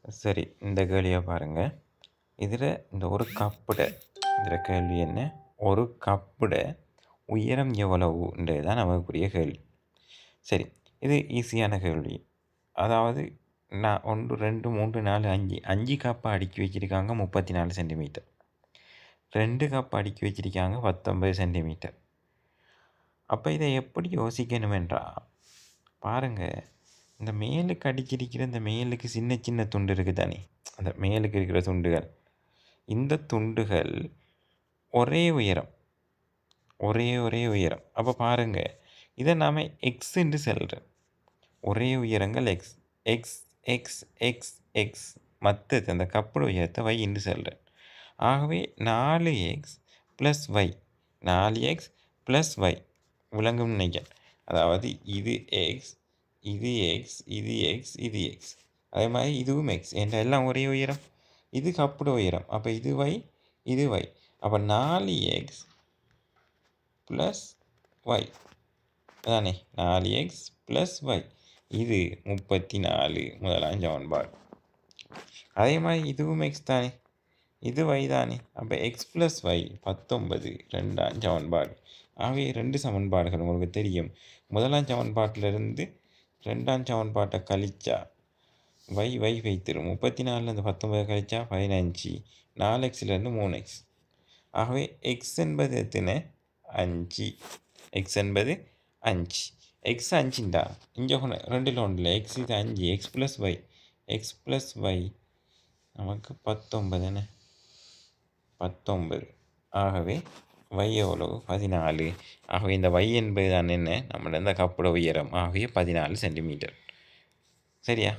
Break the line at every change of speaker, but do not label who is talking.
சரி, இந்த கேள்வியை பாருங்கள். இதில் இந்த ஒரு கப்புட இதில் கேள்வி என்ன? ஒரு கப்புட உயரம் எவ்வளவுன்றது தான் நமக்குரிய கேள்வி. சரி, இது ஈஸியான கேள்வி. அதாவது நான் 1 2 3 4 5 5 கப்பை அடுக்கி வச்சுருக்காங்க 34 சென்டிமீட்டர். 2 கப் அடுக்கி வச்சுருக்காங்க 19 சென்டிமீட்டர். அப்போ இதை எப்படி யோசிக்கணும் என்றால் பாருங்கள், இந்த மேலுக்கு அடிச்சிருக்கிற இந்த மேலுக்கு சின்ன சின்ன துண்டு இருக்குது தானே, அந்த மேலுக்கு இருக்கிற துண்டுகள், இந்த துண்டுகள் ஒரே உயரம், ஒரே உயரம். அப்போ பாருங்கள், இதை நாம் எக்ஸ் என்று சொல்கிறோம். ஒரே உயரங்கள் X X X X X மற்றது அந்த கப்போட உயரத்தை y என்று சொல்கிறேன். ஆகவே 4x + y 4x + y விளங்கும் நினைக்கிறேன். அதாவது இது எக்ஸ், இது எக்ஸ், இது எக்ஸ், இது எக்ஸ், அதே மாதிரி இதுவும் எக்ஸ் என்ற எல்லாம் ஒரே உயரம். இது கப்போட உயரம். அப்போ இது y, இது y. அப்போ 4x + y அதானே, 4x + y, இது 34 முதலாம் சமன்பாடு. அதே மாதிரி இதுவும் எக்ஸ் தானே, இது y தானே. அப்போ எக்ஸ் + y 19 ரெண்டாம் சமன்பாடு. ஆகவே 2 சமன்பாடுகள் உங்களுக்கு தெரியும். முதலாம் சமன்பாட்டிலிருந்து ரெண்டாம் சமன்பாட்டை கழிச்சா y வைத்திரும். 34லேருந்து 19 கழிச்சா 15, 4xலேருந்து 3x. ஆகவே எக்ஸ் என்பது எத்தனை? 5. எக்ஸ் என்பது 5. எக்ஸ் 5ண்டா இங்கே 2ல் 1 எக்ஸ் இது 5, எக்ஸ் + y, எக்ஸ் + y நமக்கு 19 19. ஆகவே y எவ்வளவு? 14. ஆகவே இந்த y என்பது தான் என்ன? நம்மளோட இந்த கப்போட உயரம். ஆகவே 14 சென்டிமீட்டர். சரியா?